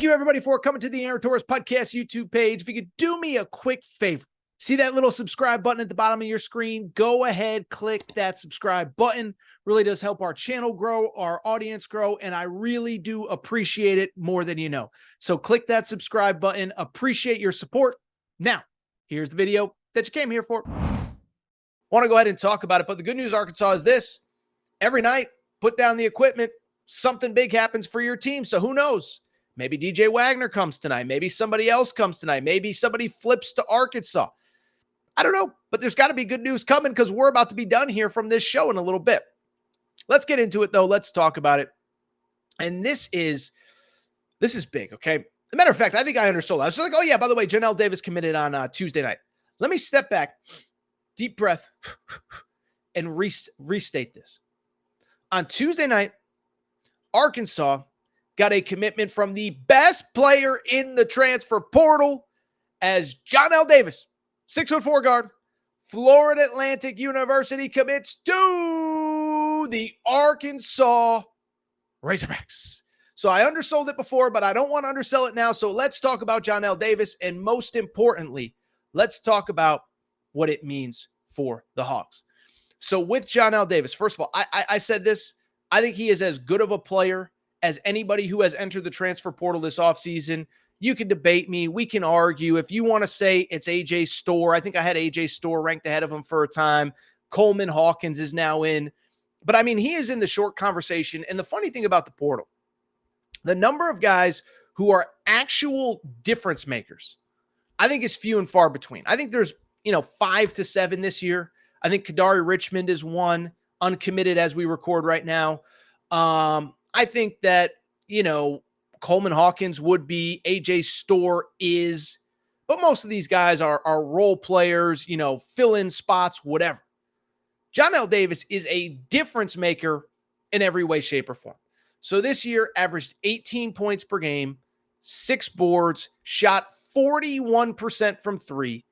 Thank you, everybody, for coming to the Aaron Torres Podcast YouTube page. If you could do me a quick favor, see that little subscribe button at the bottom of your screen? Go ahead, click that subscribe button. Really does help our channel grow, our audience grow, and I really do appreciate it more than you know. So click that subscribe button. Appreciate your support. Now, here's the video that you came here for. Want to go ahead and talk about it, but the good news, Arkansas, is this. Every night, put down the equipment. Something big happens for your team, so who knows? Maybe DJ Wagner comes tonight. Maybe somebody else comes tonight. Maybe somebody flips to Arkansas. I don't know, but there's got to be good news coming because we're about to be done here from this show in a little bit. Let's get into it, though. Let's talk about it. And this is big, okay? As a matter of fact, I think I undersold. I was just like, oh, yeah, by the way, Johnell Davis committed on Tuesday night. Let me step back, deep breath, and restate this. On Tuesday night, Arkansas got a commitment from the best player in the transfer portal as Johnell Davis, 6'4" guard, Florida Atlantic University, commits to the Arkansas Razorbacks. So I undersold it before, but I don't want to undersell it now. So let's talk about Johnell Davis, and most importantly, let's talk about what it means for the Hogs. So with Johnell Davis, first of all, I said this, I think he is as good of a player as anybody who has entered the transfer portal this offseason. You can debate me. We can argue. If you want to say it's AJ Storr, I think I had AJ Storr ranked ahead of him for a time. Coleman Hawkins is now in. But, I mean, he is in the short conversation. And the funny thing about the portal, the number of guys who are actual difference makers, I think is few and far between. I think there's, 5 to 7 this year. I think Kadari Richmond is one, uncommitted as we record right now. I think that, Coleman Hawkins would be, AJ Storr is, but most of these guys are role players, fill in spots, whatever. Johnell Davis is a difference maker in every way, shape, or form. So this year averaged 18 points per game, 6 boards, shot 41% from 3.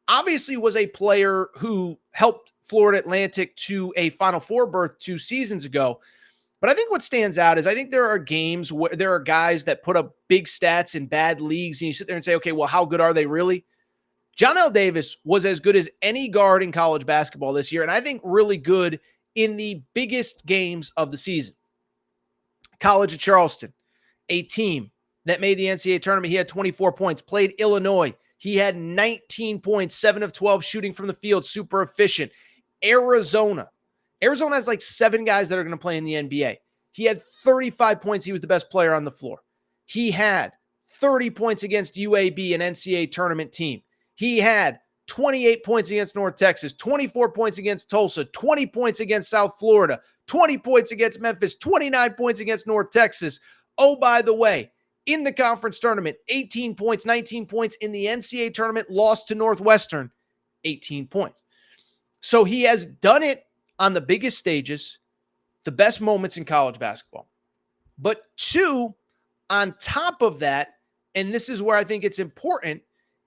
Obviously was a player who helped Florida Atlantic to a Final Four berth 2 seasons ago. But I think what stands out is I think there are games where there are guys that put up big stats in bad leagues, and you sit there and say, okay, well, how good are they really? Johnell Davis was as good as any guard in college basketball this year, and I think really good in the biggest games of the season. College of Charleston, a team that made the NCAA tournament. He had 24 points, played Illinois. He had 19 points, 7 of 12 shooting from the field, super efficient. Arizona has like 7 guys that are going to play in the NBA. He had 35 points. He was the best player on the floor. He had 30 points against UAB, an NCAA tournament team. He had 28 points against North Texas, 24 points against Tulsa, 20 points against South Florida, 20 points against Memphis, 29 points against North Texas. Oh, by the way, in the conference tournament, 18 points, 19 points. In the NCAA tournament, lost to Northwestern, 18 points. So he has done it on the biggest stages, the best moments in college basketball. But 2, on top of that, and this is where I think it's important,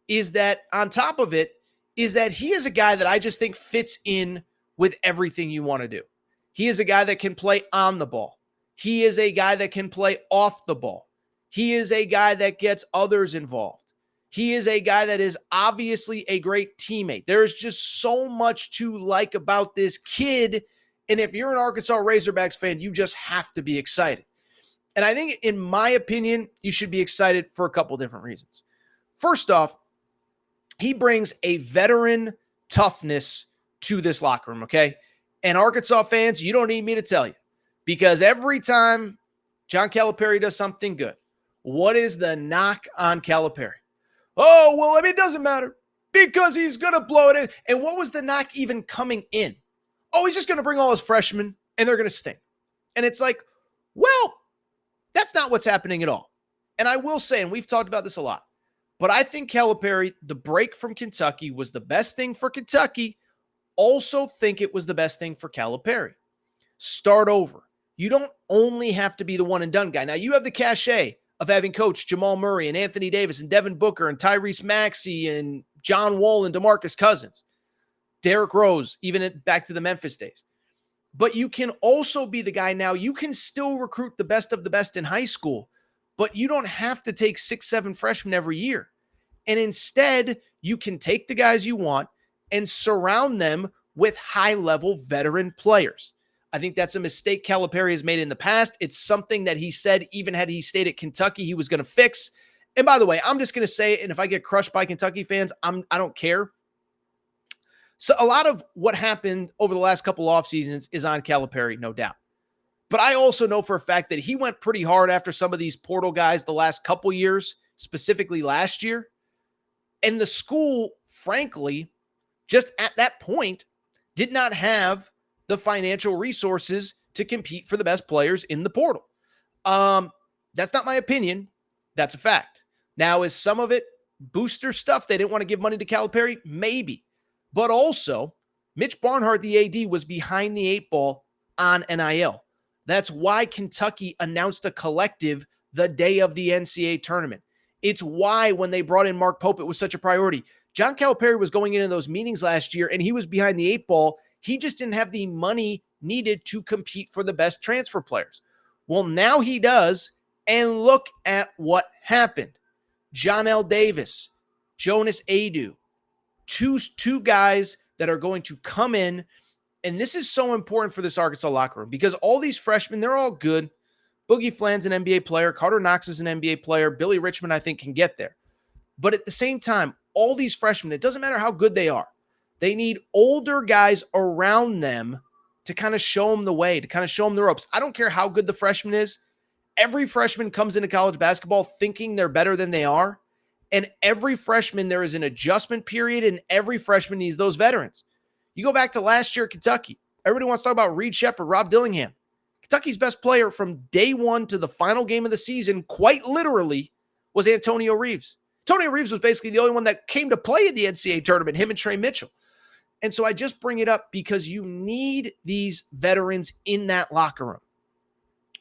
is that on top of it, is that he is a guy that I just think fits in with everything you want to do. He is a guy that can play on the ball. He is a guy that can play off the ball. He is a guy that gets others involved. He is a guy that is obviously a great teammate. There's just so much to like about this kid. And if you're an Arkansas Razorbacks fan, you just have to be excited. And I think, in my opinion, you should be excited for a couple different reasons. First off, he brings a veteran toughness to this locker room, okay? And Arkansas fans, you don't need me to tell you. Because every time John Calipari does something good, what is the knock on Calipari? Oh, well, it doesn't matter because he's going to blow it in. And what was the knock even coming in? Oh, he's just going to bring all his freshmen and they're going to stink. And it's like, well, that's not what's happening at all. And I will say, and we've talked about this a lot, but I think Calipari, the break from Kentucky was the best thing for Kentucky. Also think it was the best thing for Calipari. Start over. You don't only have to be the one and done guy. Now, you have the cachet of having coached Jamal Murray and Anthony Davis and Devin Booker and Tyrese Maxey and John Wall and DeMarcus Cousins, Derrick Rose, even back to the Memphis days. But you can also be the guy now. You can still recruit the best of the best in high school, but you don't have to take 6, 7 freshmen every year. And instead, you can take the guys you want and surround them with high-level veteran players. I think that's a mistake Calipari has made in the past. It's something that he said, even had he stayed at Kentucky, he was going to fix. And by the way, I'm just going to say it, and if I get crushed by Kentucky fans, I don't care. So a lot of what happened over the last couple off seasons is on Calipari, no doubt. But I also know for a fact that he went pretty hard after some of these portal guys the last couple years, specifically last year. And the school, frankly, just at that point, did not have the financial resources to compete for the best players in the portal. That's not my opinion. That's a fact. Now, is some of it booster stuff? They didn't want to give money to Calipari? Maybe. But also, Mitch Barnhart, the AD, was behind the 8 ball on NIL. That's why Kentucky announced a collective the day of the NCAA tournament. It's why when they brought in Mark Pope, it was such a priority. John Calipari was going into those meetings last year, and he was behind the 8 ball. He just didn't have the money needed to compete for the best transfer players. Well, now he does, and look at what happened. Johnell Davis, Jonas Adu, two guys that are going to come in, and this is so important for this Arkansas locker room because all these freshmen, they're all good. Boogie Fland's an NBA player. Carter Knox is an NBA player. Billy Richmond, I think, can get there. But at the same time, all these freshmen, it doesn't matter how good they are. They need older guys around them to kind of show them the way, to kind of show them the ropes. I don't care how good the freshman is. Every freshman comes into college basketball thinking they're better than they are. And every freshman, there is an adjustment period, and every freshman needs those veterans. You go back to last year at Kentucky. Everybody wants to talk about Reed Sheppard, Rob Dillingham. Kentucky's best player from day one to the final game of the season, quite literally, was Antonio Reeves. Antonio Reeves was basically the only one that came to play in the NCAA tournament, him and Trey Mitchell. And so I just bring it up because you need these veterans in that locker room.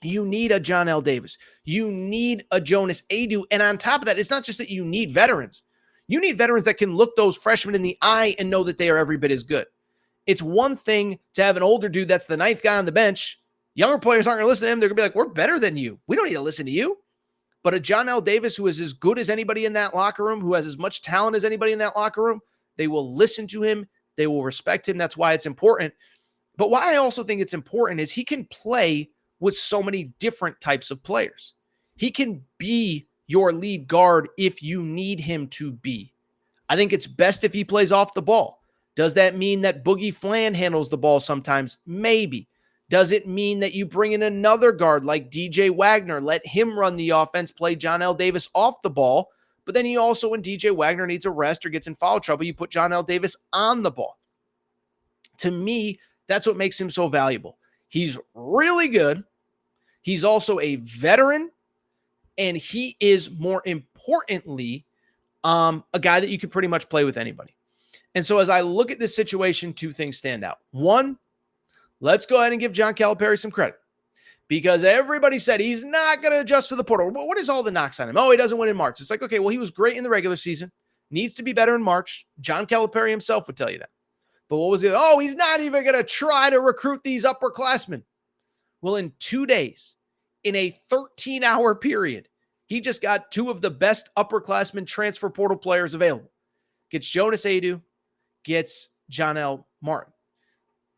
You need a Johnell Davis. You need a Jonas Adu. And on top of that, it's not just that you need veterans. You need veterans that can look those freshmen in the eye and know that they are every bit as good. It's one thing to have an older dude that's the 9th guy on the bench. Younger players aren't going to listen to him. They're going to be like, we're better than you. We don't need to listen to you. But a Johnell Davis who is as good as anybody in that locker room, who has as much talent as anybody in that locker room, they will listen to him. They will respect him. That's why it's important. But why I also think it's important is he can play with so many different types of players. He can be your lead guard if you need him to be. I think it's best if he plays off the ball. Does that mean that Boogie Fland handles the ball sometimes? Maybe. Does it mean that you bring in another guard like DJ Wagner, let him run the offense, play Johnell Davis off the ball, but then you also, when DJ Wagner needs a rest or gets in foul trouble, you put Johnell Davis on the ball. To me, that's what makes him so valuable. He's really good. He's also a veteran, and he is, more importantly, a guy that you can pretty much play with anybody. And so as I look at this situation, 2 things stand out. One, let's go ahead and give John Calipari some credit because everybody said he's not going to adjust to the portal. But what is all the knocks on him? Oh, he doesn't win in March. It's like, okay, well, he was great in the regular season, needs to be better in March. John Calipari himself would tell you that. But what was it? Oh, he's not even going to try to recruit these upperclassmen. Well, in 2 days, in a 13-hour period, he just got 2 of the best upperclassmen transfer portal players available. Gets Jonas Adu, gets Johnell Martin.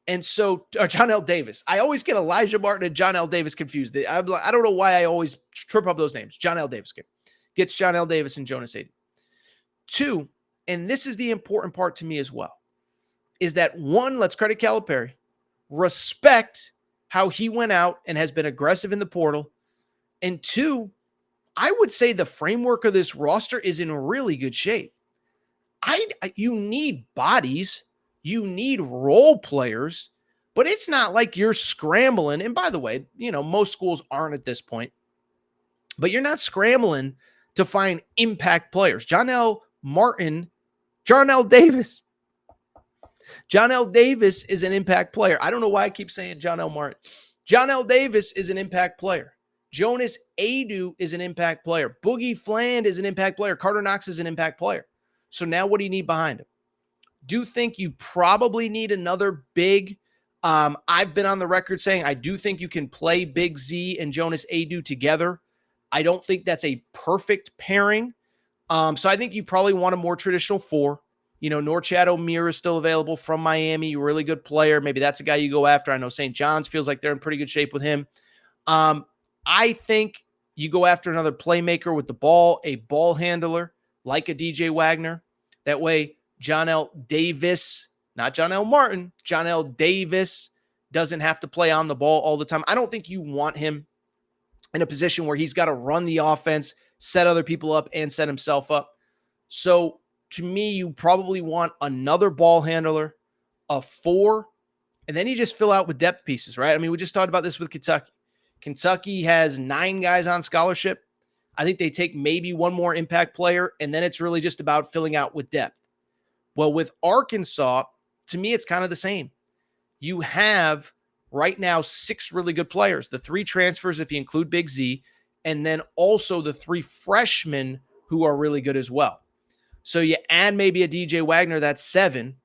And so, Johnell Davis. I always get Elijah Martin and Johnell Davis confused. I don't know why I always trip up those names. Johnell Davis gets Johnell Davis and Jonas Adu. 2, and this is the important part to me as well, is that 1, let's credit Calipari, respect how he went out and has been aggressive in the portal. And 2, I would say the framework of this roster is in really good shape. You need bodies. You need role players, but it's not like you're scrambling. And by the way, most schools aren't at this point, but you're not scrambling to find impact players. Johnell Davis. Johnell Davis is an impact player. I don't know why I keep saying Johnell Martin. Johnell Davis is an impact player. Jonas Adu is an impact player. Boogie Fland is an impact player. Carter Knox is an impact player. So now what do you need behind him? Do think you probably need another big. I've been on the record saying I do think you can play Big Z and Jonas Adu together. I don't think that's a perfect pairing. So I think you probably want a more traditional 4. Norchad O'Meara is still available from Miami, really good player. Maybe that's a guy you go after. I know St. John's feels like they're in pretty good shape with him. I think you go after another playmaker with the ball, a ball handler like a DJ Wagner. That way, Johnell Davis, not Johnell Martin, Johnell Davis doesn't have to play on the ball all the time. I don't think you want him in a position where he's got to run the offense, set other people up, and set himself up. So to me, you probably want another ball handler, a 4, and then you just fill out with depth pieces, right? I mean, we just talked about this with Kentucky. Kentucky has 9 guys on scholarship. I think they take maybe one more impact player, and then it's really just about filling out with depth. Well, with Arkansas, to me, it's kind of the same. You have right now 6 really good players, the 3 transfers if you include Big Z, and then also the 3 freshmen who are really good as well. So you add maybe a DJ Wagner, that's 7,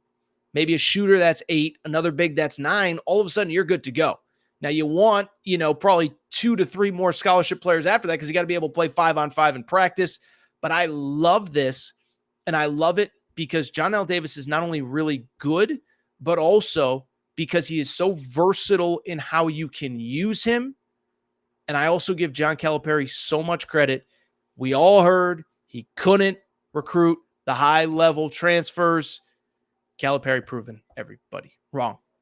maybe a shooter, that's 8, another big, that's 9. All of a sudden, you're good to go. Now, you want, probably 2 to 3 more scholarship players after that because you got to be able to play 5-on-5 in practice. But I love this, and I love it because Johnell Davis is not only really good, but also because he is so versatile in how you can use him. And I also give John Calipari so much credit. We all heard he couldn't recruit the high-level transfers. Calipari proven everybody wrong.